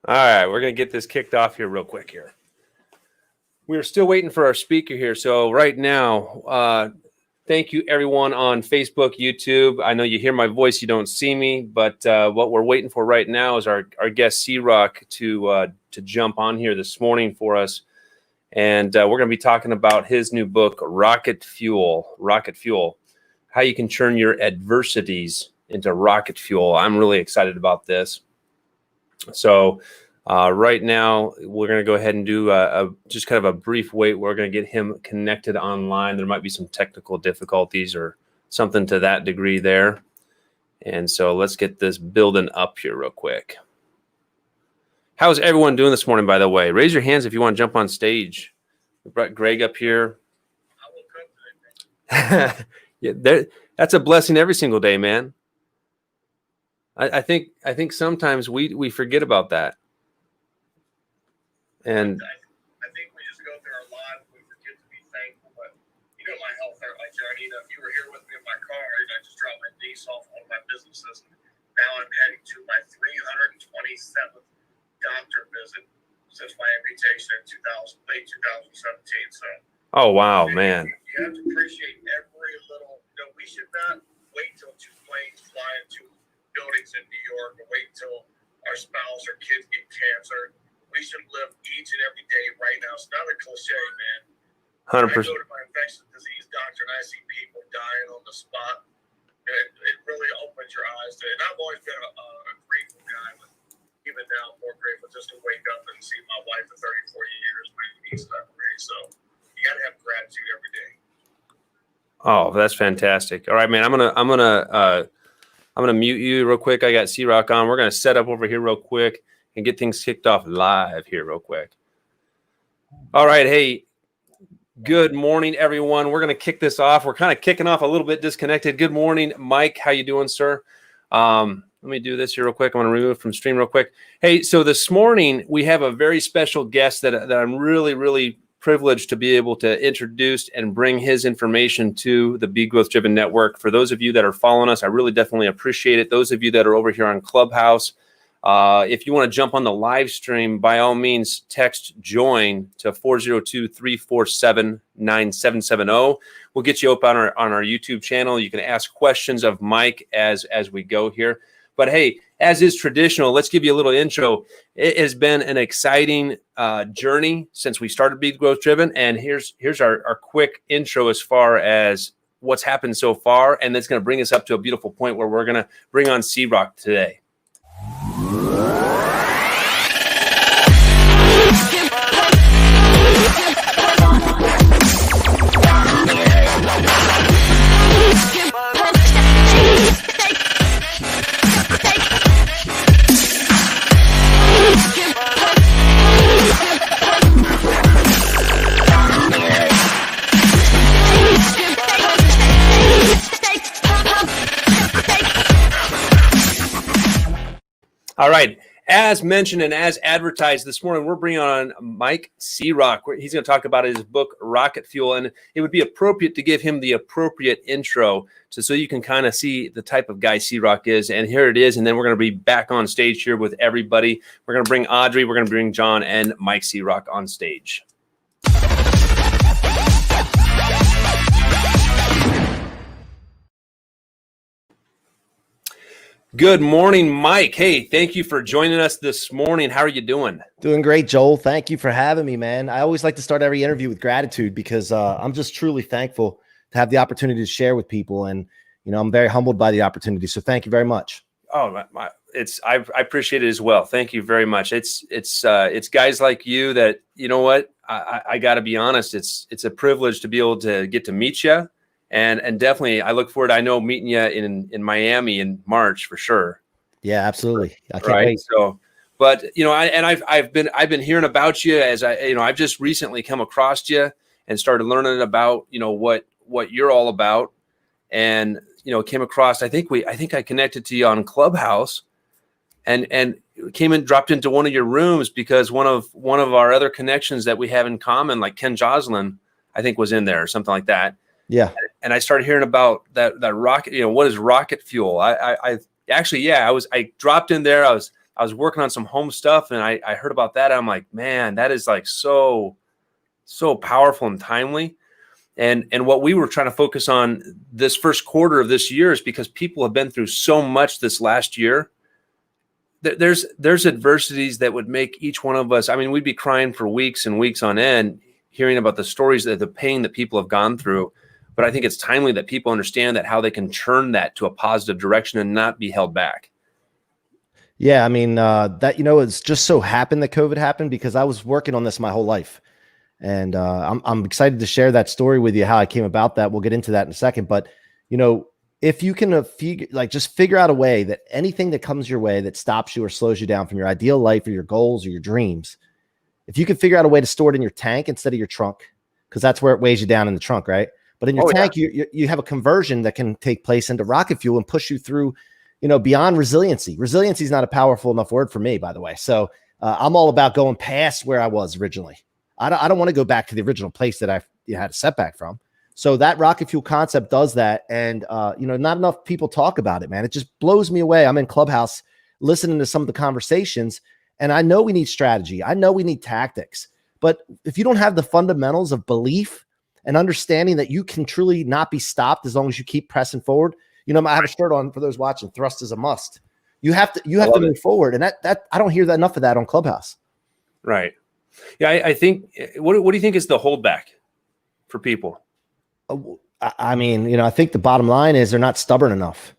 All right, we're going to get this kicked off here real quick here. We're still waiting for our speaker here. So right now, thank you everyone on Facebook, YouTube. I know you hear my voice, you don't see me, but what we're waiting for right now is our guest C-Roc to jump on here this morning for us. And we're going to be talking about his new book, Rocket Fuel, how you can turn your adversities into rocket fuel. I'm really excited about this. So right now, we're going to go ahead and do just kind of a brief wait. We're going to get him connected online. There might be some technical difficulties or something to that degree there. And so let's get this building up here real quick. How's everyone doing this morning, by the way? Raise your hands if you want to jump on stage. We brought Greg up here. Yeah, that's a blessing every single day, man. I think sometimes we forget about that. And I think we just go through our lives, we forget to be thankful. But you know, my health journey. If you were here with me in my car, I just dropped my niece off one of my businesses. Now I'm heading to my 327th doctor visit since my amputation in late 2017. So. Oh wow, man! You have to appreciate every little. We should not wait till two planes fly into buildings in New York, or wait until our spouse or kids get cancer. We should live each and every day right now. It's not a cliche, man. 100%. I go to my infectious disease doctor and I see people dying on the spot. It really opens your eyes to it. And I've always been a grateful guy, but even now I'm more grateful just to wake up and see my wife for 34 years, my niece that way. So you got to have gratitude every day. Oh, that's fantastic. All right, man. I'm gonna mute you real quick. I got C-Roc on. We're gonna set up over here real quick and get things kicked off live here real quick. All right. Hey, good morning, everyone. We're going to kick this off. We're kind of kicking off a little bit disconnected. Good morning, Mike. How you doing, sir? Let me do this here real quick. I'm going to remove it from stream real quick. Hey, so this morning we have a very special guest that I'm really, really privileged to be able to introduce and bring his information to the Be Growth Driven Network. For those of you that are following us, I really definitely appreciate it. Those of you that are over here on Clubhouse, if you want to jump on the live stream, by all means, text join to 402-347-9770. We'll get you up on our YouTube channel. You can ask questions of Mike as we go here. But hey, as is traditional, let's give you a little intro. It has been an exciting journey since we started Be Growth Driven. And here's our quick intro as far as what's happened so far. And that's going to bring us up to a beautiful point where we're going to bring on C-Roc today. All right. As mentioned and as advertised this morning, we're bringing on Mike Cirorrocco. He's going to talk about his book, Rocket Fuel, and it would be appropriate to give him the appropriate intro so you can kind of see the type of guy C-Roc is. And here it is. And then we're going to be back on stage here with everybody. We're going to bring Audrey, we're going to bring John and Mike Cirorrocco on stage. Good morning, Mike. Hey, thank you for joining us this morning. How are you doing? Doing great, Joel. Thank you for having me, man. I always like to start every interview with gratitude because I'm just truly thankful to have the opportunity to share with people. And, you know, I'm very humbled by the opportunity. So thank you very much. Oh, I appreciate it as well. Thank you very much. It's guys like you that, you know what, I got to be honest. It's a privilege to be able to get to meet you. And definitely, I look forward to, I know, meeting you in Miami in March for sure. Yeah, absolutely. I can't wait. So, but you know, I've been hearing about you as I've just recently come across you and started learning about, you know, what you're all about, and you know, came across. I think I connected to you on Clubhouse, and came and dropped into one of your rooms because one of our other connections that we have in common, like Ken Joslin, I think was in there or something like that. Yeah. And I started hearing about that rocket, you know, what is rocket fuel? I dropped in there. I I was working on some home stuff, and I heard about that. I'm like, man, that is like so powerful and timely. And what we were trying to focus on this first quarter of this year is because people have been through so much this last year. There's adversities that would make each one of us. I mean, we'd be crying for weeks and weeks on end, hearing about the stories, the pain that people have gone through. But I think it's timely that people understand that how they can turn that to a positive direction and not be held back. Yeah, I mean, that, it's just so happened that COVID happened because I was working on this my whole life. And I'm excited to share that story with you, how I came about that. We'll get into that in a second. But, if you can just figure out a way that anything that comes your way that stops you or slows you down from your ideal life or your goals or your dreams, if you can figure out a way to store it in your tank instead of your trunk, because that's where it weighs you down in the trunk, right? But in your tank, you have a conversion that can take place into rocket fuel and push you through, beyond resiliency. Resiliency is not a powerful enough word for me, by the way. So I'm all about going past where I was originally. I don't want to go back to the original place that I had a setback from. So that rocket fuel concept does that. And, not enough people talk about it, man. It just blows me away. I'm in Clubhouse listening to some of the conversations, and I know we need strategy. I know we need tactics. But if you don't have the fundamentals of belief and understanding that you can truly not be stopped as long as you keep pressing forward, I have a shirt on for those watching. Thrust is a must. You have to move forward. And that I don't hear enough of that on Clubhouse. Right. Yeah. I think, what do you think is the holdback for people? I mean, I think the bottom line is they're not stubborn enough.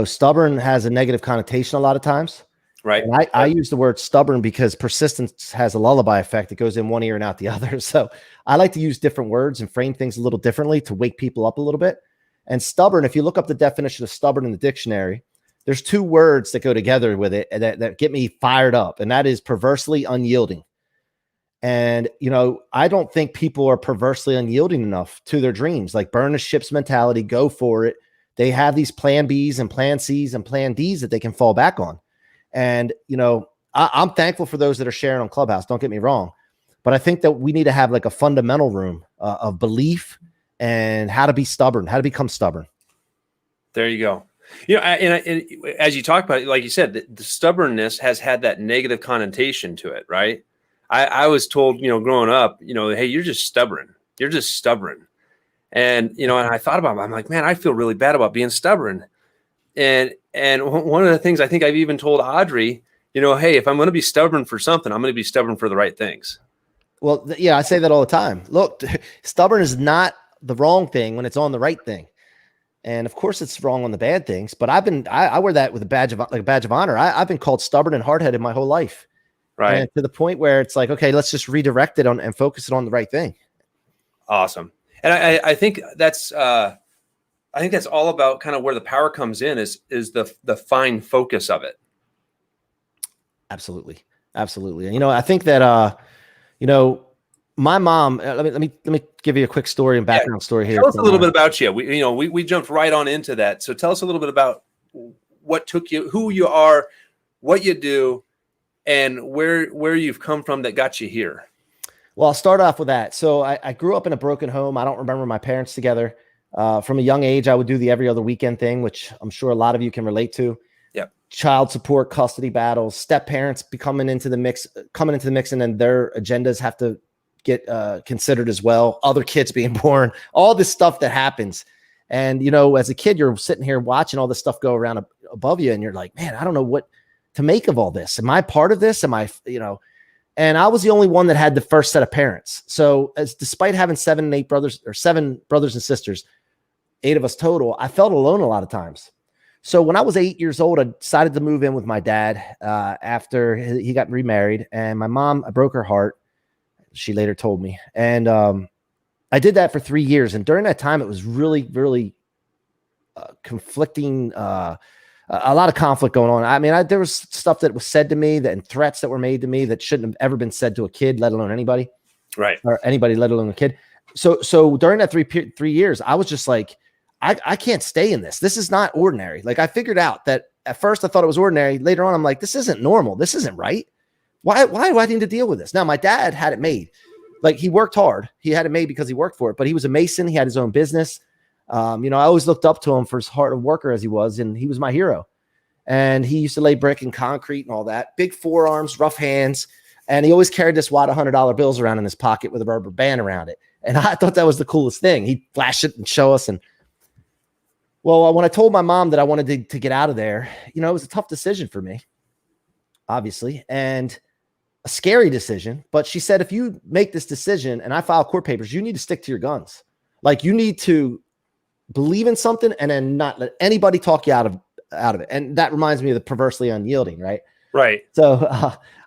Stubborn has a negative connotation a lot of times. Right. And I use the word stubborn because persistence has a lullaby effect. It goes in one ear and out the other. So I like to use different words and frame things a little differently to wake people up a little bit. And stubborn, if you look up the definition of stubborn in the dictionary, there's two words that go together with it that get me fired up. And that is perversely unyielding. And, I don't think people are perversely unyielding enough to their dreams, like burn the ships mentality, go for it. They have these plan Bs and plan Cs and plan Ds that they can fall back on. And, I'm thankful for those that are sharing on Clubhouse. Don't get me wrong. But I think that we need to have like a fundamental room of belief and how to be stubborn, how to become stubborn. There you go. And as you talk about it, like you said, the stubbornness has had that negative connotation to it, right? I was told, growing up, hey, you're just stubborn. You're just stubborn. And, and I thought about it. I'm like, man, I feel really bad about being stubborn. And one of the things I think I've even told Audrey, hey, if I'm going to be stubborn for something, I'm going to be stubborn for the right things. Well, yeah, I say that all the time. Look, stubborn is not the wrong thing when it's on the right thing. And of course it's wrong on the bad things, but I wear that with a badge of honor. I've been called stubborn and hard-headed my whole life. Right. And to the point where it's like, okay, let's just redirect it and focus it on the right thing. Awesome. And I think that's all about kind of where the power comes in is the fine focus of it. Absolutely. Absolutely. I think that, my mom, let me give you a quick story and background story here. Tell us a little bit about you. We jumped right on into that. So tell us a little bit about what took you, who you are, what you do, and where you've come from that got you here. Well, I'll start off with that. So I grew up in a broken home. I don't remember my parents together. From a young age, I would do the every other weekend thing, which I'm sure a lot of you can relate to. Yep. Child support, custody battles, step parents coming into the mix, and then their agendas have to get considered as well. Other kids being born, all this stuff that happens. And, as a kid, you're sitting here watching all this stuff go around above you. And you're like, man, I don't know what to make of all this. Am I part of this? Am I, and I was the only one that had the first set of parents. So despite having seven brothers and sisters, 8 of us total, I felt alone a lot of times. So when I was 8 years old, I decided to move in with my dad after he got remarried. And my mom, I broke her heart. She later told me. And I did that for 3 years. And during that time, it was really, really conflicting, a lot of conflict going on. I mean, there was stuff that was said to me and threats that were made to me that shouldn't have ever been said to a kid, let alone anybody. Right. Or anybody, let alone a kid. So during that 3 years, I was just like, I can't stay in this. This is not ordinary. Like I figured out that at first I thought it was ordinary. Later on, I'm like, this isn't normal. This isn't right. Why do I need to deal with this? Now, my dad had it made. Like he worked hard. He had it made because he worked for it, but he was a mason. He had his own business. I always looked up to him for as hard a worker as he was, and he was my hero. And he used to lay brick and concrete and all that. Big forearms, rough hands. And he always carried this wad of $100 bills around in his pocket with a rubber band around it. And I thought that was the coolest thing. He'd flash it and show us. And well, when I told my mom that I wanted to get out of there, it was a tough decision for me, obviously, and a scary decision. But she said, if you make this decision and I file court papers, you need to stick to your guns. Like, you need to believe in something and then not let anybody talk you out of it. And that reminds me of the perversely unyielding, right? Right. So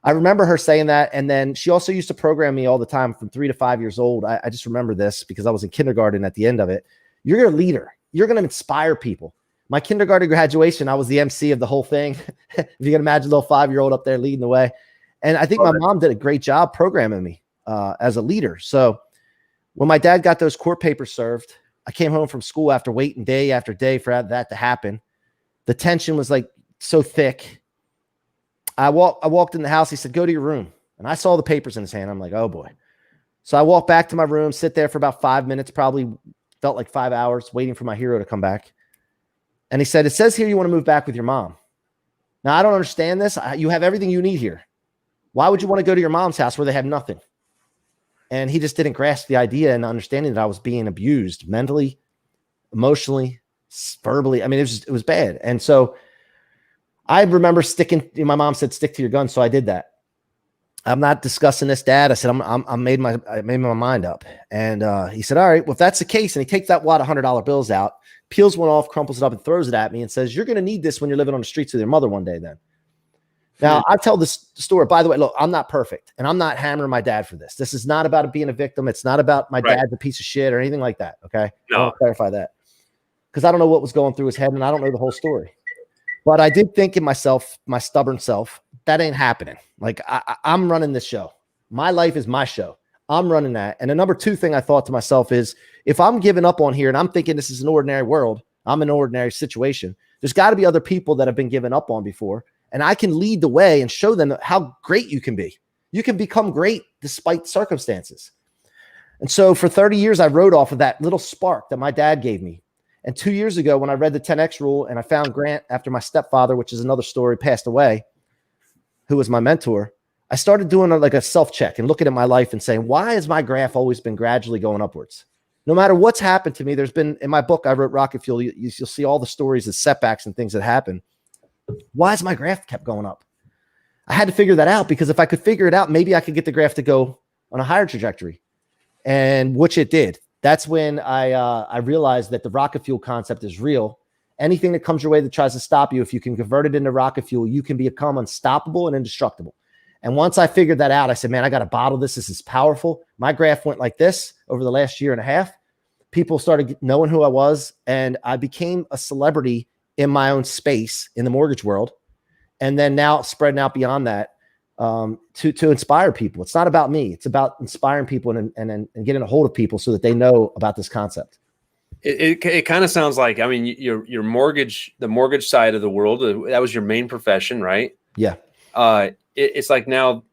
I remember her saying that. And then she also used to program me all the time from 3 to 5 years old. I just remember this because I was in kindergarten at the end of it. You're a leader. You're going to inspire people. My kindergarten graduation, I was the MC of the whole thing. If you can imagine a little 5-year-old up there leading the way. And I think my mom did a great job programming me as a leader. So when my dad got those court papers served, I came home from school after waiting day after day for that to happen. The tension was like so thick. I walked in the house. He said, go to your room. And I saw the papers in his hand. I'm like, oh boy. So I walked back to my room, sit there for about 5 minutes, probably felt like 5 hours waiting for my hero to come back. And he said, it says here you want to move back with your mom. Now, I don't understand this. You have everything you need here. Why would you want to go to your mom's house where they have nothing? And he just didn't grasp the idea and understanding that I was being abused mentally, emotionally, verbally. I mean, it was bad. And so I remember my mom said, stick to your guns. So I did that. I'm not discussing this, Dad. I said, I made my mind up. And he said, all right, well, if that's the case, and he takes that wad of $100 bills out, peels one off, crumples it up, and throws it at me and says, you're going to need this when you're living on the streets with your mother one day then. Now, I tell this story, by the way, look, I'm not perfect, and I'm not hammering my dad for this. This is not about it being a victim. It's not about my dad's a piece of shit or anything like that, okay? No. I want to clarify that because I don't know what was going through his head, and I don't know the whole story. But I did think in myself, my stubborn self, that ain't happening. Like, I'm running this show. My life is my show. I'm running that. And the number two thing I thought to myself is, if I'm giving up on here and I'm thinking this is an ordinary world, I'm in an ordinary situation, there's got to be other people that have been given up on before. And I can lead the way and show them how great you can be. You can become great despite circumstances. And so for 30 years, I rode off of that little spark that my dad gave me. And 2 years ago, when I read the 10X rule and I found Grant after my stepfather, which is another story, passed away, who was my mentor, I started doing a self-check and looking at my life and saying, why has my graph always been gradually going upwards? No matter what's happened to me, there's been, in my book, I wrote Rocket Fuel, you'll see all the stories of setbacks and things that happen. Why has my graph kept going up? I had to figure that out, because if I could figure it out, maybe I could get the graph to go on a higher trajectory, and which it did. That's when I realized that the rocket fuel concept is real. Anything that comes your way that tries to stop you, if you can convert it into rocket fuel, you can become unstoppable and indestructible. And once I figured that out, I said, man, I got to bottle this. This is powerful. My graph went like this over the last year and a half. People started knowing who I was, and I became a celebrity in my own space in the mortgage world. And then now spreading out beyond that to inspire people. It's not about me. It's about inspiring people and getting a hold of people so that they know about this concept. It kind of sounds like, I mean, your mortgage, the mortgage side of the world, that was your main profession, right? Yeah. It's like now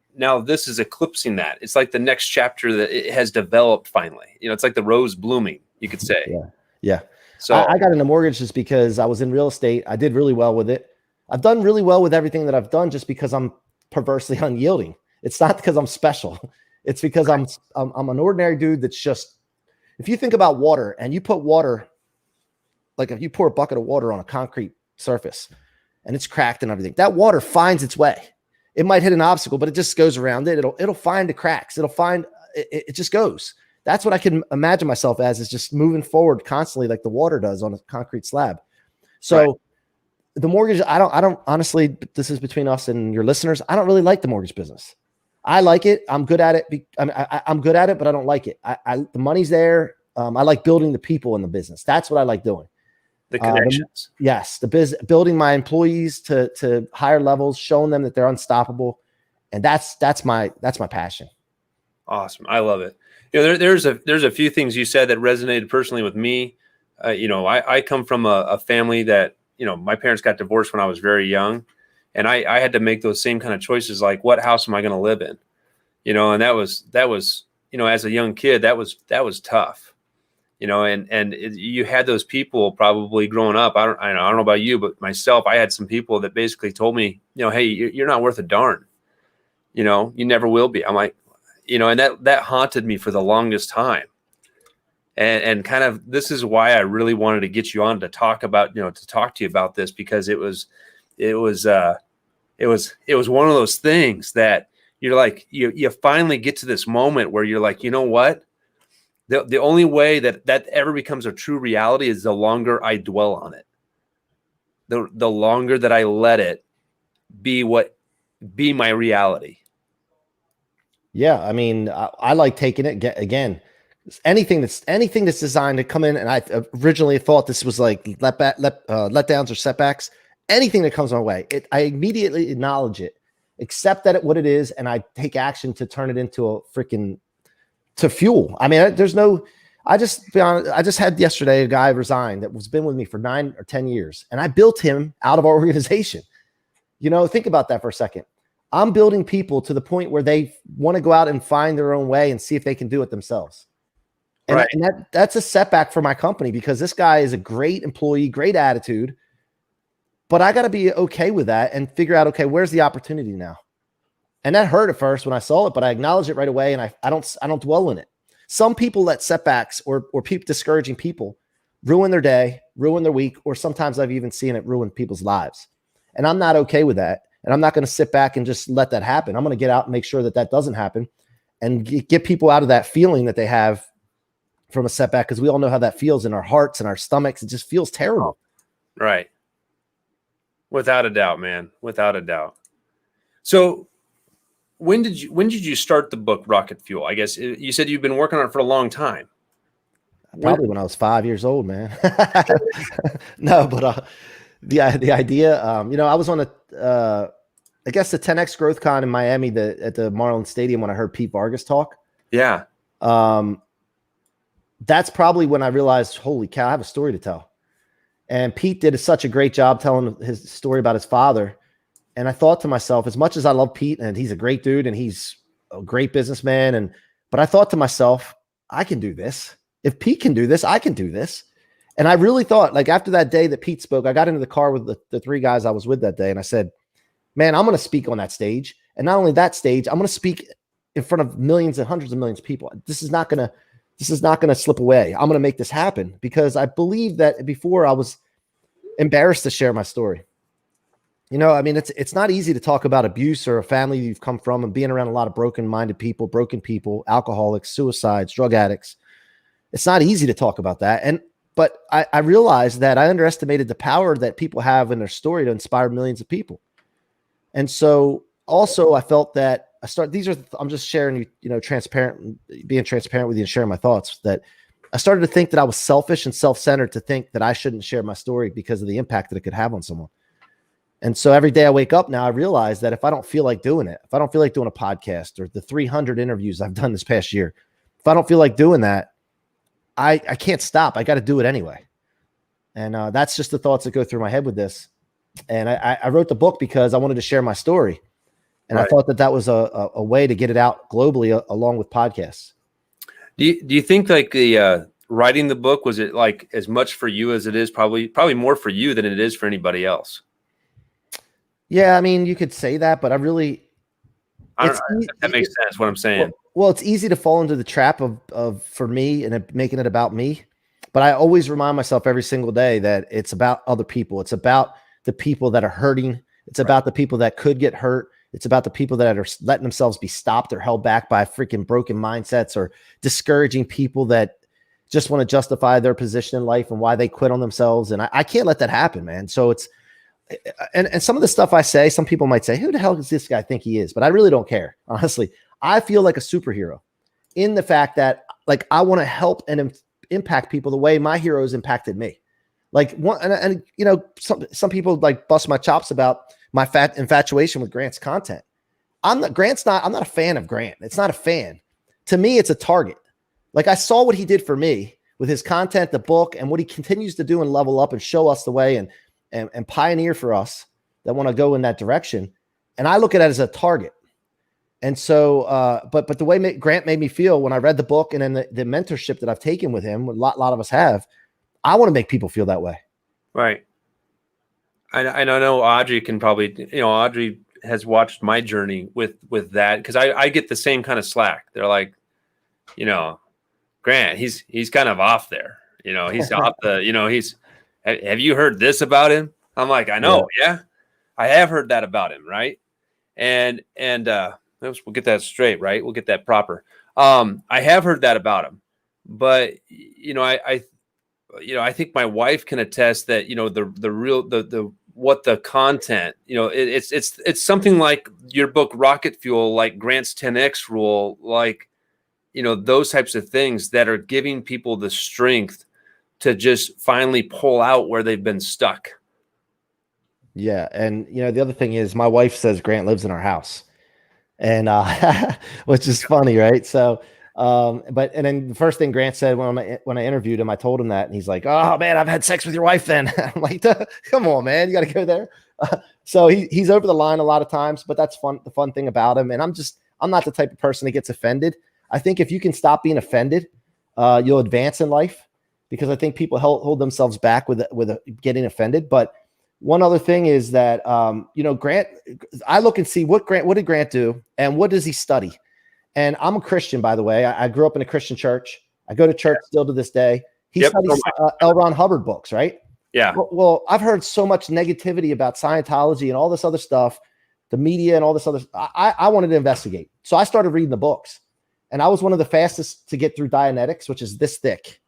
this is eclipsing that. It's like the next chapter that it has developed finally. It's like the rose blooming, you could say. Yeah. Yeah. So I got into mortgage just because I was in real estate. I did really well with it. I've done really well with everything that I've done just because I'm perversely unyielding. It's not because I'm special. It's because I'm an ordinary dude that's just, if you think about water and you put water, like if you pour a bucket of water on a concrete surface and it's cracked and everything, that water finds its way. It might hit an obstacle, but it just goes around it. It'll find the cracks. It just goes. That's what I can imagine myself as, is just moving forward constantly like the water does on a concrete slab. So the mortgage, I don't honestly, this is between us and your listeners, I don't really like the mortgage business. I like it. I'm good at it. I'm good at it, but I don't like it. The money's there. I like building the people in the business. That's what I like doing. The connections. Yes. Building my employees to higher levels, showing them that they're unstoppable. And that's my passion. Awesome. I love it. There's a few things you said that resonated personally with me. I come from a family that, my parents got divorced when I was very young, and I had to make those same kind of choices, like what house am I going to live in? And that was, as a young kid, that was tough. you had those people probably growing up. I don't know about you, but myself, I had some people that basically told me, hey, you're not worth a darn. You never will be. I'm like, and that haunted me for the longest time. And kind of, this is why I really wanted to get you on to talk about, to talk to you about this, because it was one of those things that you're like, you finally get to this moment where you're like, you know what? The only way that ever becomes a true reality is the longer I dwell on it. The longer that I let it be my reality. Yeah. I mean, I like taking it again. Anything that's designed to come in. And I originally thought this was like letdowns or setbacks. Anything that comes my way, I immediately acknowledge it, accept that what it is, and I take action to turn it into to fuel. I mean, I just had yesterday a guy resign that was been with me for 9 or 10 years, and I built him out of our organization. Think about that for a second. I'm building people to the point where they want to go out and find their own way and see if they can do it themselves. And, right. and that's a setback for my company, because this guy is a great employee, great attitude, but I got to be okay with that and figure out, okay, where's the opportunity now? And that hurt at first when I saw it, but I acknowledge it right away, and I don't dwell in it. Some people let setbacks or people discouraging people ruin their day, ruin their week, or sometimes I've even seen it ruin people's lives. And I'm not okay with that. And I'm not going to sit back and just let that happen. I'm going to get out and make sure that doesn't happen, and get people out of that feeling that they have from a setback, because we all know how that feels in our hearts and our stomachs. It just feels terrible. Right. Without a doubt, man. Without a doubt. So when did you start the book Rocket Fuel? I guess you said you've been working on it for a long time. Probably when I was 5 years old, man. No, but the idea, I was on I guess the 10X Growth Con in Miami, at the Marlins Stadium, when I heard Pete Vargas talk. Yeah. That's probably when I realized, holy cow, I have a story to tell. And Pete did such a great job telling his story about his father. And I thought to myself, as much as I love Pete, and he's a great dude and he's a great businessman, but I thought to myself, I can do this. If Pete can do this, I can do this. And I really thought, like, after that day that Pete spoke, I got into the car with the 3 guys I was with that day, and I said, man, I'm going to speak on that stage. And not only that stage, I'm going to speak in front of millions and hundreds of millions of people. This is not going to slip away. I'm going to make this happen, because I believe that before I was embarrassed to share my story. I mean, it's not easy to talk about abuse or a family you've come from, and being around a lot of broken people, alcoholics, suicides, drug addicts. It's not easy to talk about that. But I realized that I underestimated the power that people have in their story to inspire millions of people. And so also I felt that I'm just sharing, being transparent with you and sharing my thoughts, that I started to think that I was selfish and self-centered to think that I shouldn't share my story because of the impact that it could have on someone. And so every day I wake up now, I realize that if I don't feel like doing it, if I don't feel like doing a podcast or the 300 interviews I've done this past year, if I don't feel like doing that, I can't stop. I got to do it anyway. And that's just the thoughts that go through my head with this. And I wrote the book because I wanted to share my story. And right. I thought that was a way to get it out globally along with podcasts. Do you think like the writing the book, was it like as much for you as it is probably more for you than it is for anybody else? Yeah, I mean, you could say that, but I don't know if that makes sense what I'm saying. Well, it's easy to fall into the trap of for me and making it about me. But I always remind myself every single day that it's about other people. It's about the people that are hurting. It's about the people that could get hurt. It's about the people that are letting themselves be stopped or held back by freaking broken mindsets, or discouraging people that just want to justify their position in life and why they quit on themselves. And I can't let that happen, man. So and some of the stuff I say, some people might say, who the hell does this guy think he is? But I really don't care. Honestly, I feel like a superhero in the fact that, like, I want to help and impact people the way my heroes impacted me. Like some people like bust my chops about my infatuation with Grant's content. I'm not a fan of Grant. It's not a fan. To me, it's a target. Like, I saw what he did for me with his content, the book, and what he continues to do and level up and show us the way and pioneer for us that want to go in that direction. And I look at it as a target. And so, but the way Grant made me feel when I read the book and then the mentorship that I've taken with him, a lot of us have, I want to make people feel that way. Right. I know Audrey can probably, Audrey has watched my journey with that, because I get the same kind of slack. They're like, Grant, he's kind of off there. He's off the, have you heard this about him? I'm like, I know. Yeah, I have heard that about him. Right. And we'll get that straight. Right. We'll get that proper. I have heard that about him, but I think my wife can attest that, what the content, it's something like your book, Rocket Fuel, like Grant's 10X rule, like, those types of things that are giving people the strength to just finally pull out where they've been stuck. Yeah. And, the other thing is my wife says Grant lives in our house, and, which is funny. Right. So, and then the first thing Grant said when I interviewed him, I told him that, and he's like, "Oh man, I've had sex with your wife then." I'm like, "Come on, man, you got to go there." So he's over the line a lot of times, but that's fun. The fun thing about him, and I'm not the type of person that gets offended. I think if you can stop being offended, you'll advance in life, because I think people hold themselves back with getting offended. But one other thing is that, Grant, I look and see what did Grant do and what does he study? And I'm a Christian, by the way. I grew up in a Christian church. I go to church still to this day. He studies L. Ron Hubbard books, right? Yeah. Well, I've heard so much negativity about Scientology and all this other stuff, the media and all this other. I wanted to investigate, so I started reading the books, and I was one of the fastest to get through Dianetics, which is this thick,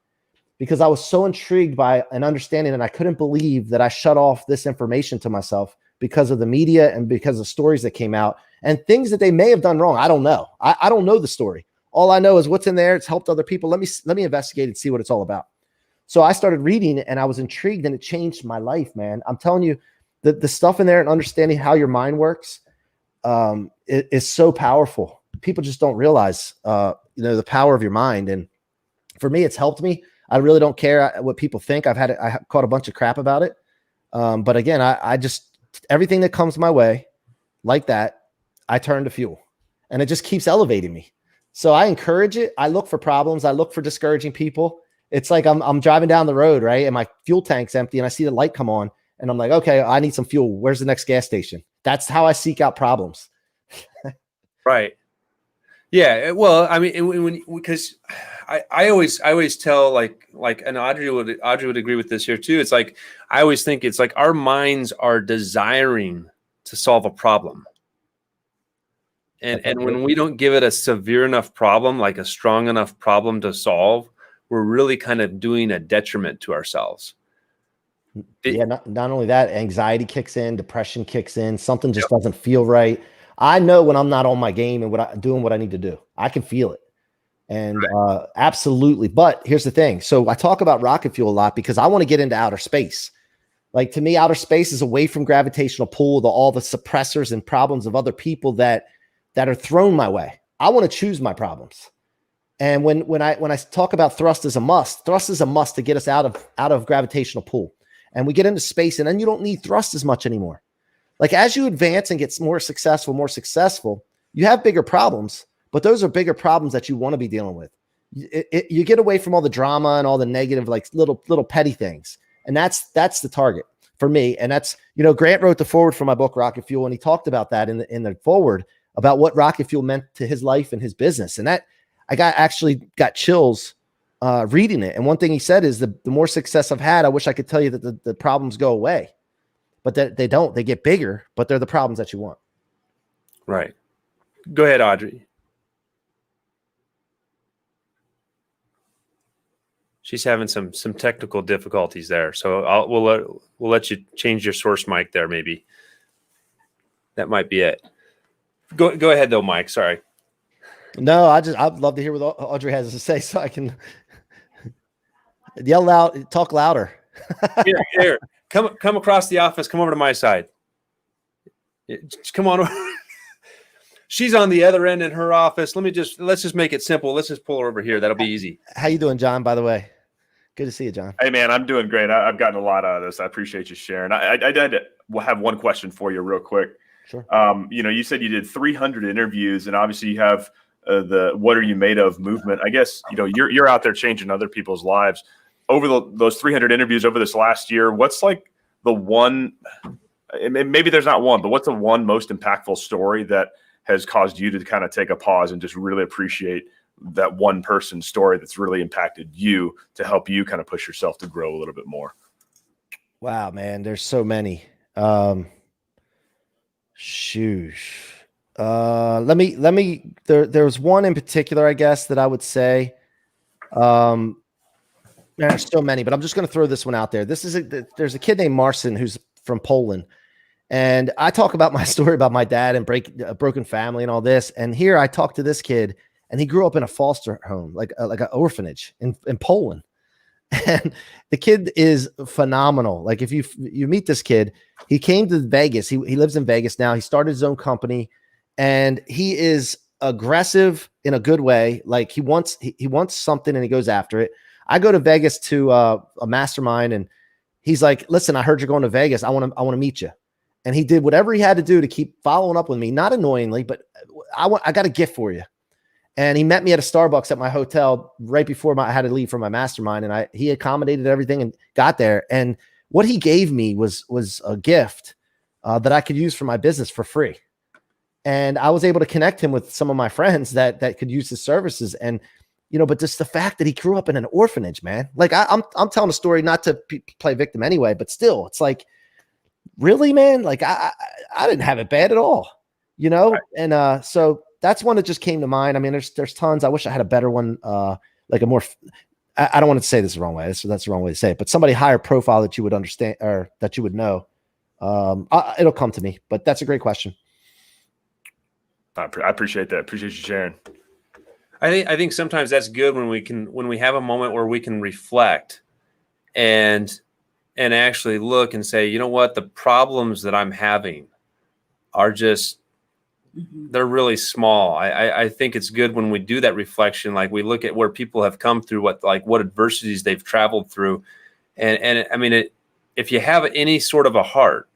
because I was so intrigued by an understanding, and I couldn't believe that I shut off this information to myself because of the media and because of stories that came out and things that they may have done wrong. I don't know. I don't know the story. All I know is what's in there. It's helped other people. Let me investigate and see what it's all about. So I started reading, and I was intrigued, and it changed my life, man. I'm telling you, the stuff in there and understanding how your mind works is so powerful. People just don't realize, the power of your mind. And for me, it's helped me. I really don't care what people think. I caught a bunch of crap about it. But again, I just, everything that comes my way like that, I turn to fuel, and it just keeps elevating me. So I encourage it. I look for problems. I look for discouraging people. It's like I'm driving down the road, right? And my fuel tank's empty, and I see the light come on, and I'm like, okay, I need some fuel. Where's the next gas station? That's how I seek out problems. Right. Yeah. Well, I mean, because I always tell, like, and Audrey would agree with this here too. It's like, I always think it's like our minds are desiring to solve a problem. And when we don't give it a severe enough problem, like a strong enough problem to solve, we're really kind of doing a detriment to ourselves. Yeah, not only that, anxiety kicks in, depression kicks in, something just doesn't feel right. I know when I'm not on my game and doing what I need to do. I can feel it. And absolutely. But here's the thing. So I talk about rocket fuel a lot because I want to get into outer space. Like, to me, outer space is away from gravitational pull, all the suppressors and problems of other people that are thrown my way. I want to choose my problems. And when I talk about thrust is a must to get us out of gravitational pull. And we get into space, and then you don't need thrust as much anymore. Like, as you advance and get more successful, you have bigger problems, but those are bigger problems that you want to be dealing with. You get away from all the drama and all the negative, like little petty things. And that's the target for me. And that's, Grant wrote the forward for my book, Rocket Fuel. And he talked about that in the forward about what rocket fuel meant to his life and his business. And that I actually got chills reading it. And one thing he said is the more success I've had, I wish I could tell you that the problems go away, but that they don't. They get bigger, but they're the problems that you want. Right. Go ahead, Audrey. She's having some technical difficulties there, so we'll let you change your source mic there. Maybe that might be it. Go ahead though, Mike. Sorry. No, I'd love to hear what Audrey has to say, so I can yell loud, talk louder. Here, come across the office. Come over to my side. Just come on. She's on the other end in her office. Let's just make it simple. Let's just pull her over here. That'll be easy. How you doing, John? By the way, good to see you, John. Hey, man, I'm doing great. I've gotten a lot out of this. I appreciate you sharing. I did have one question for you real quick. Sure. You said you did 300 interviews, and obviously you have the "What Are You Made Of" movement. I guess you're out there changing other people's lives. Over those 300 interviews over this last year, what's like the one? Maybe there's not one, but what's the one most impactful story that has caused you to kind of take a pause and just really appreciate that one person's story that's really impacted you to help you kind of push yourself to grow a little bit more? Wow, man, there's so many. Shoosh. There was one in particular, I guess, that I would say. There's so many, but I'm just going to throw this one out there. There's a kid named Marcin who's from Poland. And I talk about my story about my dad and a broken family and all this. And here I talk to this kid, and he grew up in a foster home, like an orphanage in Poland. And the kid is phenomenal. Like if you meet this kid, he came to Vegas. He lives in Vegas now. He started his own company, and he is aggressive in a good way. Like he wants something and he goes after it. I go to Vegas to a mastermind, and he's like, "Listen, I heard you're going to Vegas. I want to meet you." And he did whatever he had to do to keep following up with me, not annoyingly, but I got a gift for you. And he met me at a Starbucks at my hotel right before I had to leave for my mastermind. And he accommodated everything and got there. And what he gave me was a gift that I could use for my business for free. And I was able to connect him with some of my friends that could use his services. And, but just the fact that he grew up in an orphanage, man, like I'm telling a story, not to play victim anyway, but still it's like, really, man, like I didn't have it bad at all, Right. And so that's one that just came to mind. I mean, there's tons. I wish I had a better one, like a more, I don't want to say this the wrong way. That's the wrong way to say it, but somebody higher profile that you would understand or that you would know. It'll come to me, but that's a great question. I appreciate that. Appreciate you sharing. I think sometimes that's good when we have a moment where we can reflect and actually look and say, you know what, the problems that I'm having are just, they're really small. I think it's good when we do that reflection, like we look at where people have come through, what adversities they've traveled through. And I mean, if you have any sort of a heart,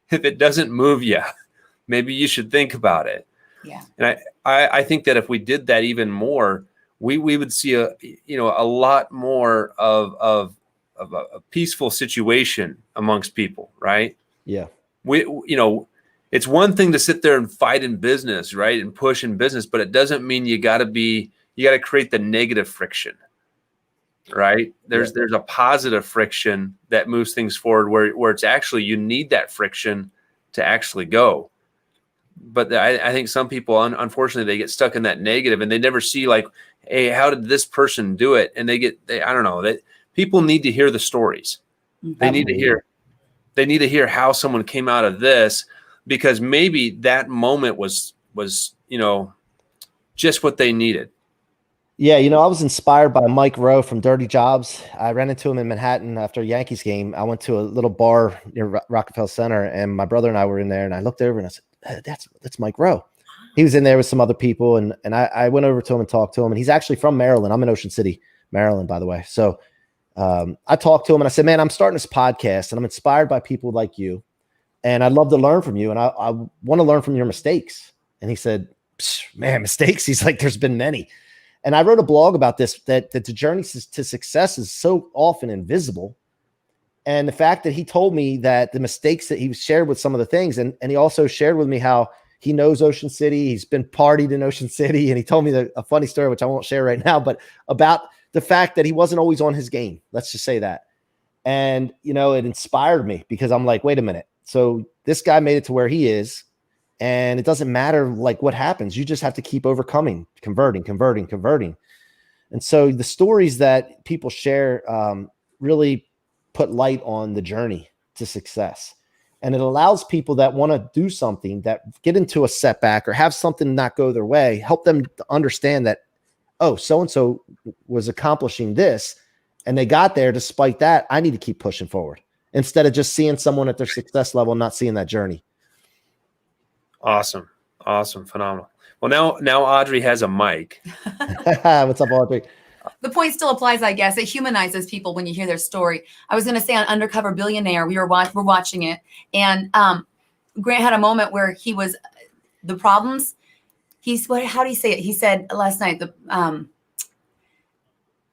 if it doesn't move you, maybe you should think about it. Yeah. And I think that if we did that even more, we would see a lot more of a peaceful situation amongst people, right? Yeah. It's one thing to sit there and fight in business, right? And push in business, but it doesn't mean you got to create the negative friction, right? There's a positive friction that moves things forward where it's actually, you need that friction to actually go. But I think some people, unfortunately, they get stuck in that negative and they never see like, hey, how did this person do it? And I don't know, that people need to hear the stories. They need to hear how someone came out of this, because maybe that moment was just what they needed. Yeah, I was inspired by Mike Rowe from Dirty Jobs. I ran into him in Manhattan after a Yankees game. I went to a little bar near Rockefeller Center, and my brother and I were in there, and I looked over and I said, hey, that's Mike Rowe. He was in there with some other people, and I went over to him and talked to him, and he's actually from Maryland. I'm in Ocean City, Maryland, by the way. So I talked to him, and I said, man, I'm starting this podcast, and I'm inspired by people like you, and I'd love to learn from you, and I want to learn from your mistakes. And he said, man, mistakes? He's like, there's been many. And I wrote a blog about this, that the journey to success is so often invisible. And the fact that he told me that the mistakes that he shared with some of the things, and he also shared with me how he knows Ocean City, he's been partied in Ocean City, and he told me a funny story, which I won't share right now, but about the fact that he wasn't always on his game. Let's just say that. And, it inspired me, because I'm like, wait a minute. So this guy made it to where he is, and it doesn't matter like what happens. You just have to keep overcoming, converting. And so the stories that people share really put light on the journey to success. And it allows people that want to do something, that get into a setback or have something not go their way, help them to understand that, oh, so-and-so was accomplishing this, and they got there despite that. I need to keep pushing forward, instead of just seeing someone at their success level and not seeing that journey. Awesome. Phenomenal. Well, now Audrey has a mic. What's up, Audrey? The point still applies, I guess. It humanizes people when you hear their story. I was going to say on Undercover Billionaire, we're watching it, and Grant had a moment where he was the problems. How do you say it? He said last night,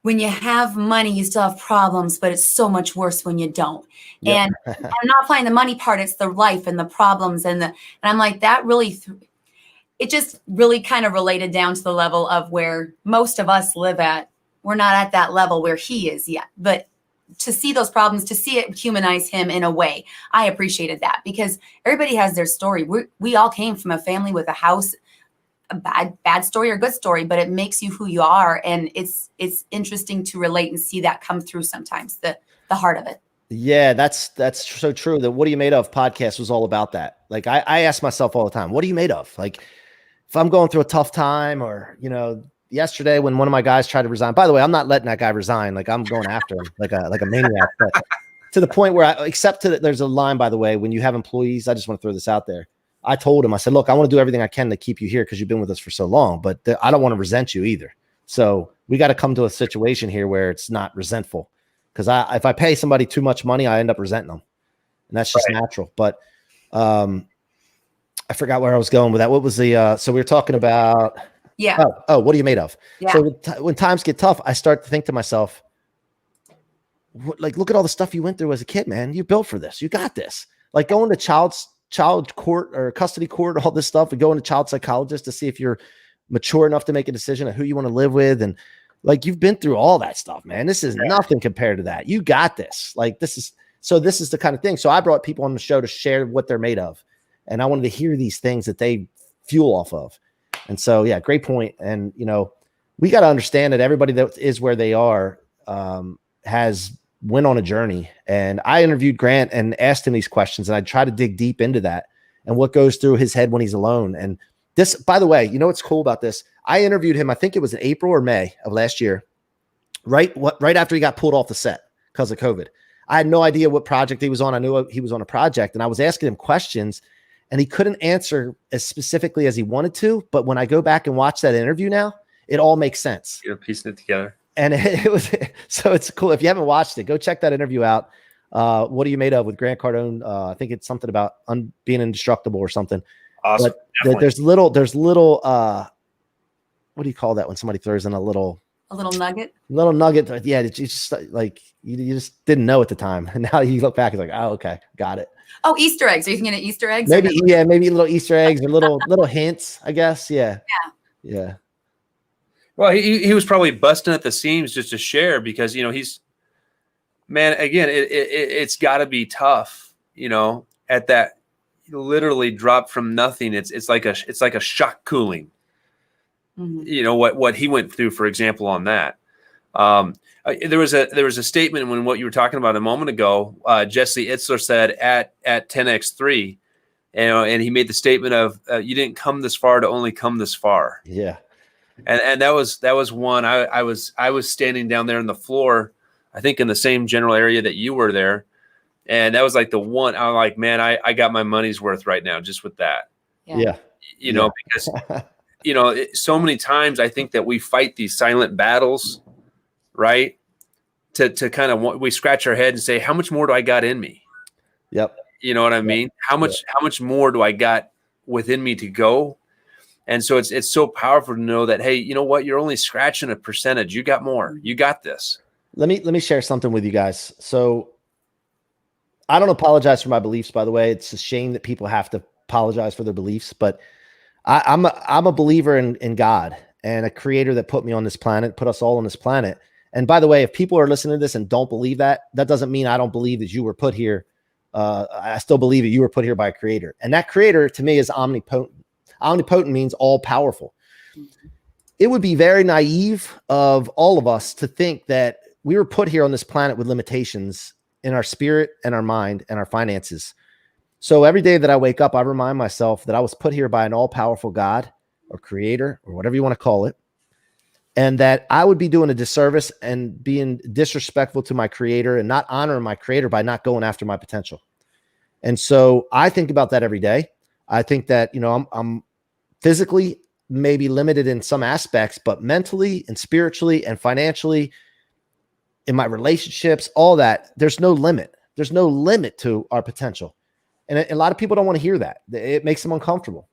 when you have money, you still have problems, but it's so much worse when you don't. Yep. And I'm not playing the money part. It's the life and the problems. And I'm like, that really, it just really kind of related down to the level of where most of us live at. We're not at that level where he is yet, but to see those problems, to see it humanize him in a way, I appreciated that, because everybody has their story. We all came from a family with a house, a bad story or good story, but it makes you who you are. And it's interesting to relate and see that come through sometimes, the heart of it. Yeah, that's so true. The What Are You Made Of podcast was all about that. Like I ask myself all the time, what are you made of? Like if I'm going through a tough time, or, yesterday when one of my guys tried to resign, by the way, I'm not letting that guy resign. Like I'm going after him like a maniac, but to the point where there's a line, by the way, when you have employees, I just want to throw this out there. I told him, I said, look, I want to do everything I can to keep you here because you've been with us for so long, but I don't want to resent you either. So we got to come to a situation here where it's not resentful, because if I pay somebody too much money, I end up resenting them, and that's just natural. But I forgot where I was going with that. What was so we were talking about, what are you made of? Yeah. So when times get tough, I start to think to myself, like, look at all the stuff you went through as a kid, man. You built for this. You got this. Like going to child court or custody court, all this stuff, and going to child psychologist to see if you're mature enough to make a decision of who you want to live with. And like, you've been through all that stuff, man. This is nothing compared to that. You got this. Like, this is the kind of thing. So I brought people on the show to share what they're made of. And I wanted to hear these things that they fuel off of. And so, yeah, great point. And, we got to understand that everybody that is where they are has went on a journey. And I interviewed Grant and asked him these questions, and I try to dig deep into that and what goes through his head when he's alone. And this, by the way, what's cool about this? I interviewed him, I think it was in April or May of last year, right after he got pulled off the set because of COVID. I had no idea what project he was on. I knew he was on a project, and I was asking him questions, and he couldn't answer as specifically as he wanted to. But when I go back and watch that interview now, it all makes sense. You're piecing it together. And it was, so it's cool. If you haven't watched it, go check that interview out. What Are You Made Of with Grant Cardone? I think it's something about being indestructible or something. Awesome. But there's little, what do you call that when somebody throws in a little nugget? Little nugget. Yeah. It's just like, you just didn't know at the time. And now you look back, it's like, oh, okay, got it. Oh, Easter eggs. Are you thinking of Easter eggs? Maybe little Easter eggs or little hints, I guess. Yeah. Yeah. Well, he was probably busting at the seams just to share, because, he's, man, again, it's got to be tough, at that literally drop from nothing. It's like a shock cooling, what he went through, for example, on that. There was a statement when what you were talking about a moment ago, Jesse Itzler said at 10x3, and he made the statement of, you didn't come this far to only come this far. Yeah. And that was one. I was standing down there on the floor, I think in the same general area that you were there. And that was like the one I'm like, man, I got my money's worth right now just with that. Yeah. Because, so many times I think that we fight these silent battles, right? To kind of, we scratch our head and say, how much more do I got in me? Yep. You know what I mean? How much more do I got within me to go? And so it's so powerful to know that, hey, you know what? You're only scratching a percentage. You got more. You got this. Let me share something with you guys. So I don't apologize for my beliefs, by the way. It's a shame that people have to apologize for their beliefs, but I'm a believer in God and a creator that put me on this planet, put us all on this planet. And by the way, if people are listening to this and don't believe that, that doesn't mean I don't believe that you were put here. I still believe that you were put here by a creator. And that creator to me is omnipotent. Omnipotent means all powerful. It would be very naive of all of us to think that we were put here on this planet with limitations in our spirit and our mind and our finances. So every day that I wake up, I remind myself that I was put here by an all-powerful God or creator or whatever you want to call it. And that I would be doing a disservice and being disrespectful to my creator and not honoring my creator by not going after my potential. And so I think about that every day. I think that, I'm physically maybe limited in some aspects, but mentally and spiritually and financially in my relationships, all that, there's no limit. There's no limit to our potential. And a lot of people don't want to hear that. It makes them uncomfortable.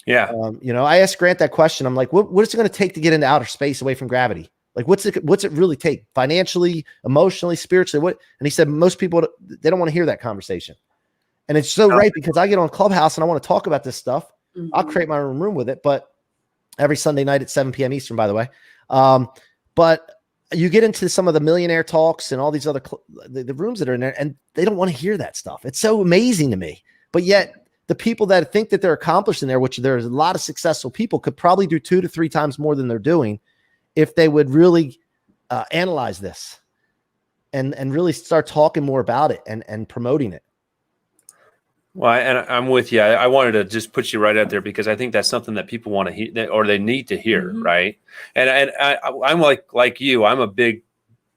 Yeah. You know, I asked Grant that question. I'm like, what is it going to take to get into outer space away from gravity? Like, what's it really take financially, emotionally, spiritually? What? And he said, most people, they don't want to hear that conversation. And it's so right, because I get on Clubhouse and I want to talk about this stuff. I'll create my own room with it, but every Sunday night at 7 p.m. Eastern, by the way. But you get into some of the millionaire talks and all these other the rooms that are in there, and they don't want to hear that stuff. It's so amazing to me. But yet the people that think that they're accomplished in there, which there's a lot of successful people, could probably do 2 to 3 times more than they're doing if they would really analyze this and really start talking more about it and promoting it. Well, and I'm with you. I wanted to just put you right out there because I think that's something that people want to hear, or they need to hear, right? And I'm like you. I'm a big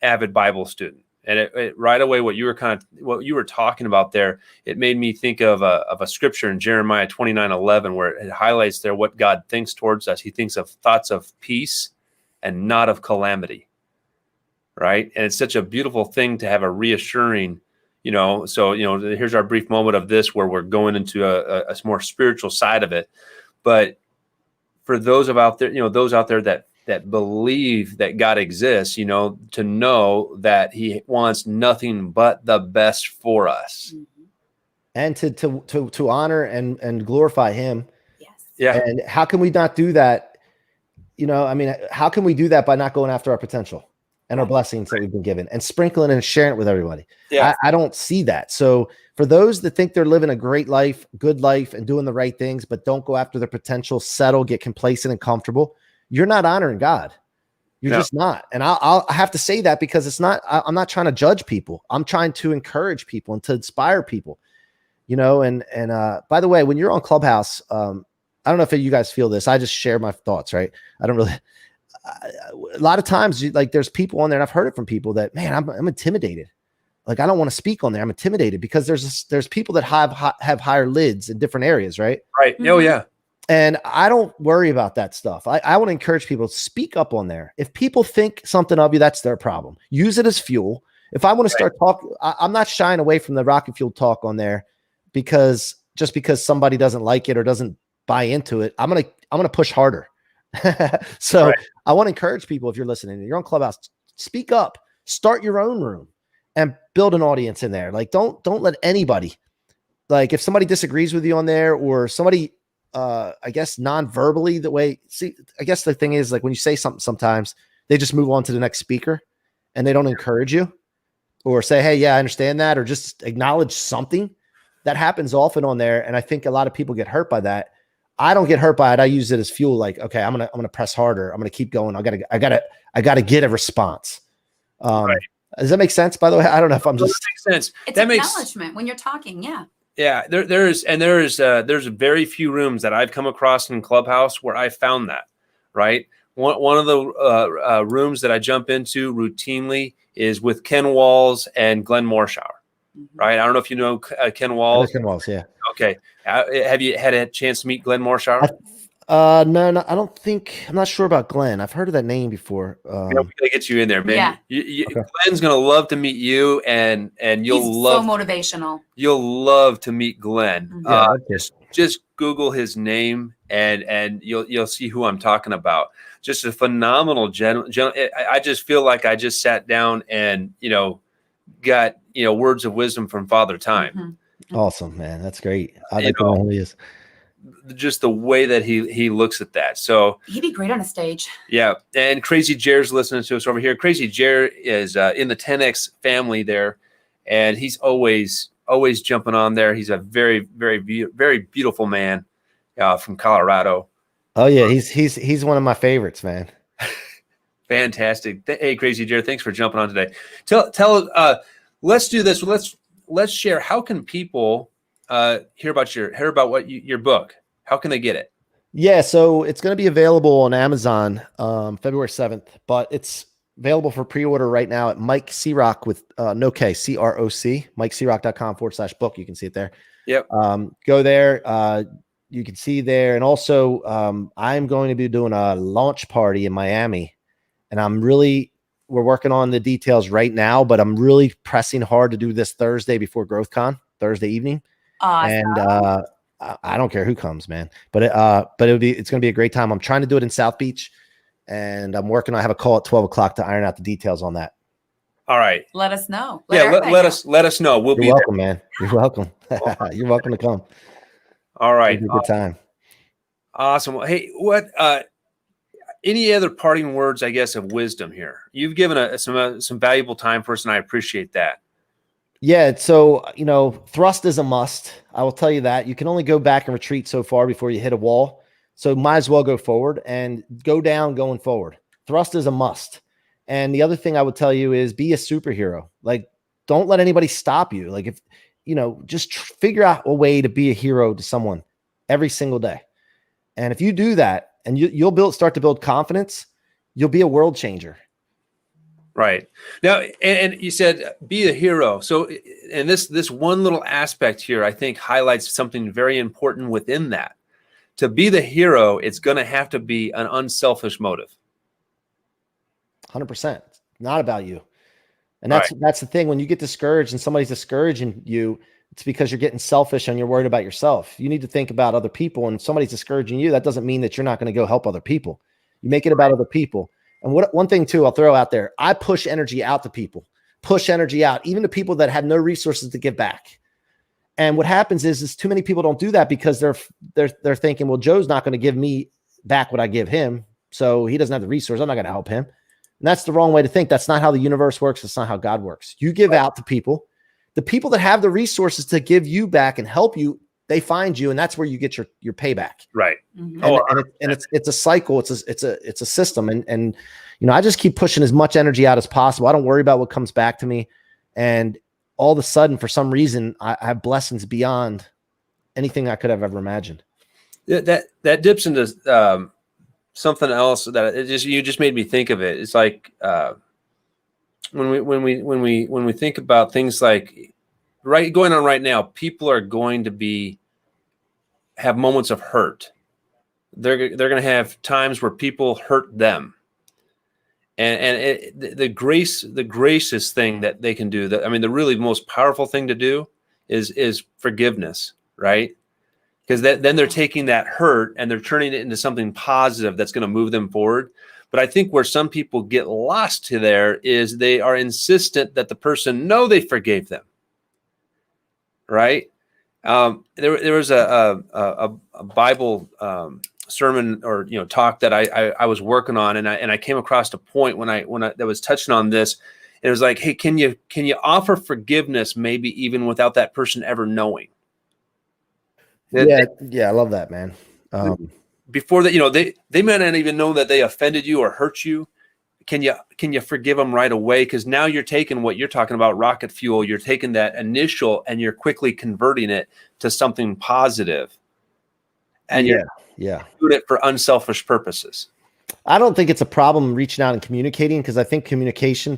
avid Bible student, and it right away what you were talking about there, it made me think of a scripture in Jeremiah 29:11 where it highlights there what God thinks towards us. He thinks of thoughts of peace and not of calamity, right? And it's such a beautiful thing to have a reassuring. So, here's our brief moment of this where we're going into a more spiritual side of it. But for those out there that believe that God exists, to know that he wants nothing but the best for us. And to honor and glorify him. Yes. Yeah. And how can we not do that? How can we do that by not going after our potential and our blessings that we've been given and sprinkling and sharing it with everybody? Yeah. I don't see that. So for those that think they're living a great life, good life, and doing the right things, but don't go after their potential, settle, get complacent and comfortable, you're not honoring God. You're just not. And I have to say that because I'm not trying to judge people. I'm trying to encourage people and to inspire people, and by the way, when you're on Clubhouse, I don't know if you guys feel this. I just share my thoughts, right? I don't really, a lot of times there's people on there, and I've heard it from people that, man, I'm intimidated. Like, I don't want to speak on there. I'm intimidated because there's people that have higher lids in different areas. Right. Right. Oh yeah. And I don't worry about that stuff. I want to encourage people to speak up on there. If people think something of you, that's their problem. Use it as fuel. If I want to start talking, I'm not shying away from the rocket fuel talk on there because somebody doesn't like it or doesn't buy into it, I'm gonna push harder. So I want to encourage people, if you're listening, you're on Clubhouse, speak up, start your own room and build an audience in there. Like, don't let anybody, like, if somebody disagrees with you on there or somebody, I guess non-verbally I guess the thing is, like, when you say something, sometimes they just move on to the next speaker and they don't encourage you or say, hey, yeah, I understand that, or just acknowledge something. That happens often on there. And I think a lot of people get hurt by that. I don't get hurt by it. I use it as fuel. Like, okay, I'm gonna press harder. I'm gonna keep going. I gotta get a response. Does that make sense? By the way, I don't know if I'm just. That makes sense. It's that acknowledgement when you're talking. Yeah. Yeah. There's very few rooms that I've come across in Clubhouse where I found that. Right. One of the rooms that I jump into routinely is with Ken Walls and Glenn Morshower. Right. I don't know if you know Ken Walls. Ken Walls, yeah. Okay. Have you had a chance to meet Glenn Morshower? No, I don't think. I'm not sure about Glenn. I've heard of that name before. We gotta get you in there, man. Yeah. Okay. Glenn's gonna love to meet you, and you'll He's love. so motivational. You'll love to meet Glenn. Yeah, Just Google his name, and you'll see who I'm talking about. Just a phenomenal I just feel like I just sat down and got words of wisdom from Father Time. Awesome, man. That's great. I like know who he is. Just the way that he looks at that. So He'd be great on a stage. yeah. And Crazy Jer's listening to us over here. Crazy Jer is in the 10X family there, and he's always jumping on there. He's a very, very, very beautiful man from Colorado. Oh yeah, he's one of my favorites, man. Fantastic. Hey, Crazy Jer, thanks for jumping on today. Let's do this. Let's share. How can people hear about your book? How can they get it? Yeah, so it's going to be available on Amazon February 7th, but it's available for pre-order right now at Mike Cirorrocco with no K, C-R-O-C, MikeCirorrocco.com/book. You can see it there. Yep. Go there. You can see there. And also I'm going to be doing a launch party in Miami, and we're working on the details right now, but I'm really pressing hard to do this Thursday before GrowthCon, Thursday evening. Awesome. And I don't care who comes, man. But it's going to be a great time. I'm trying to do it in South Beach, and I'm working. I have a call at 12 o'clock to iron out the details on that. All right. Let us know. Let us know. We'll You're be welcome, man. You're welcome. You're welcome to come. All right. It'll be a good time. Awesome. Well, hey, what? Any other parting words, I guess, of wisdom here? You've given some valuable time for us, and I appreciate that. Yeah. So, thrust is a must. I will tell you that. You can only go back and retreat so far before you hit a wall. So might as well go forward and go down going forward. Thrust is a must. And the other thing I would tell you is be a superhero. Like, don't let anybody stop you. Like, if, just figure out a way to be a hero to someone every single day. And if you do that and you'll start to build confidence, you'll be a world changer. Right. Now, and you said be a hero. So, and this one little aspect here, I think highlights something very important within that. To be the hero, it's going to have to be an unselfish motive. 100%. Not about you. And that's the thing. When you get discouraged and somebody's discouraging you, it's because you're getting selfish and you're worried about yourself. You need to think about other people. And if somebody's discouraging you, that doesn't mean that you're not going to go help other people. You make it about other people. And one thing too, I'll throw out there, I push energy out to people, even to people that have no resources to give back. And what happens is too many people don't do that because they're thinking, well, Joe's not going to give me back what I give him. So he doesn't have the resource. I'm not going to help him. And that's the wrong way to think. That's not how the universe works. It's not how God works. You give out to people. The people that have the resources to give you back and help you, they find you, and that's where you get your payback. Right. Mm-hmm. And it's a cycle. It's a system. And I just keep pushing as much energy out as possible. I don't worry about what comes back to me. And all of a sudden, for some reason, I have blessings beyond anything I could have ever imagined. That dips into something else that you just made me think of it. It's like when we think about things like going on right now, people are going to have moments of hurt. They're going to have times where people hurt them, and the gracious thing that they can do. The really most powerful thing to do is forgiveness, right? Because then they're taking that hurt and they're turning it into something positive that's going to move them forward. But I think where some people get lost to there is they are insistent that the person know they forgave them. Right? There was a Bible sermon or talk that I was working on, and I came across a point when I that was touching on this. And it was like, hey, can you offer forgiveness maybe even without that person ever knowing? Yeah, I love that, man. Before that, they may not even know that they offended you or hurt you. Can you forgive them right away? Because now you're taking what you're talking about, rocket fuel. You're taking that initial and you're quickly converting it to something positive. And you're doing it for unselfish purposes. I don't think it's a problem reaching out and communicating, because I think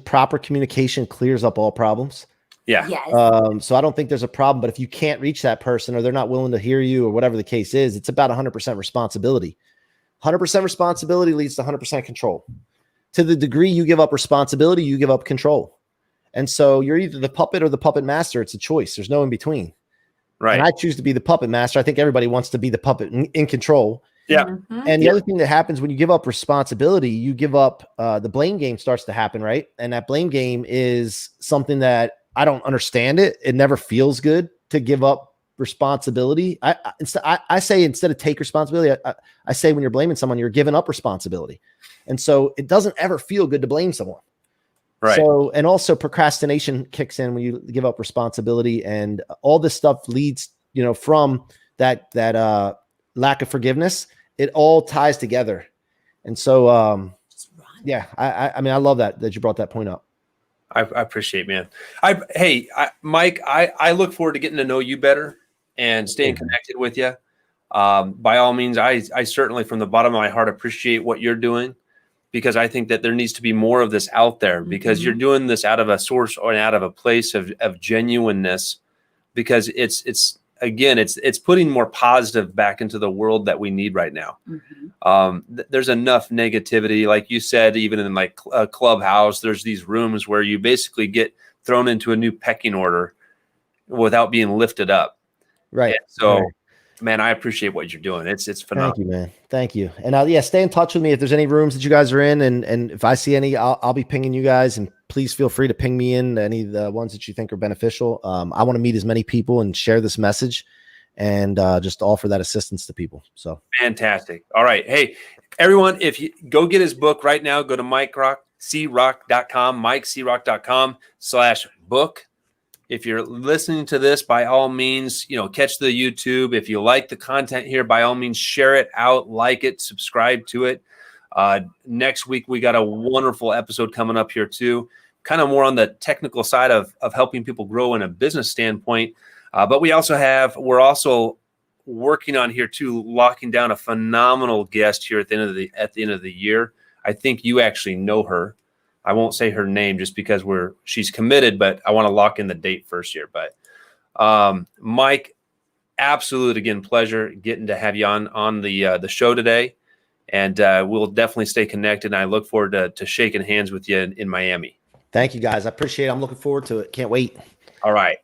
proper communication clears up all problems. Yeah. Yes. So I don't think there's a problem, but if you can't reach that person or they're not willing to hear you or whatever the case is, it's about 100% responsibility. 100% responsibility leads to 100% control. To the degree you give up responsibility, you give up control. And so you're either the puppet or the puppet master. It's a choice. There's no in between. Right. And I choose to be the puppet master. I think everybody wants to be the puppet in control. Yeah. Mm-hmm. And the other thing that happens when you give up responsibility, you give up the blame game starts to happen, right? And that blame game is something that I don't understand it. It never feels good to give up responsibility. I say instead of take responsibility, I say when you're blaming someone, you're giving up responsibility. And so it doesn't ever feel good to blame someone. Right. So, and also procrastination kicks in when you give up responsibility, and all this stuff leads, from that lack of forgiveness. It all ties together. And so, I love that you brought that point up. I appreciate, man. Mike, I look forward to getting to know you better and staying connected with you. By all means, I certainly from the bottom of my heart appreciate what you're doing, because I think that there needs to be more of this out there, because you're doing this out of a source or out of a place of genuineness, because it's putting more positive back into the world that we need right now. Mm-hmm. There's enough negativity, like you said, even in like a clubhouse, there's these rooms where you basically get thrown into a new pecking order without being lifted up. Right. And so, Right. man, I appreciate what you're doing. It's phenomenal. Thank you, man. Thank you. And yeah, stay in touch with me if there's any rooms that you guys are in, and if I see any, I'll be pinging you guys. And please feel free to ping me in any of the ones that you think are beneficial. I want to meet as many people and share this message, and just offer that assistance to people. So Fantastic. All right. Hey, everyone, if you go get his book right now, go to CRoc.com, MikeCirorrocco.com/book. If you're listening to this, by all means, catch the YouTube. If you like the content here, by all means, share it out, like it, subscribe to it. Next week, we got a wonderful episode coming up here too, kind of more on the technical side of helping people grow in a business standpoint. But we're also working on here too, locking down a phenomenal guest here at the end of the year. I think you actually know her. I won't say her name just because she's committed, but I want to lock in the date first here. But Mike, absolute again pleasure getting to have you on the show today, and we'll definitely stay connected. And I look forward to shaking hands with you in Miami. thank you guys. I appreciate it. I'm looking forward to it. Can't wait. All right.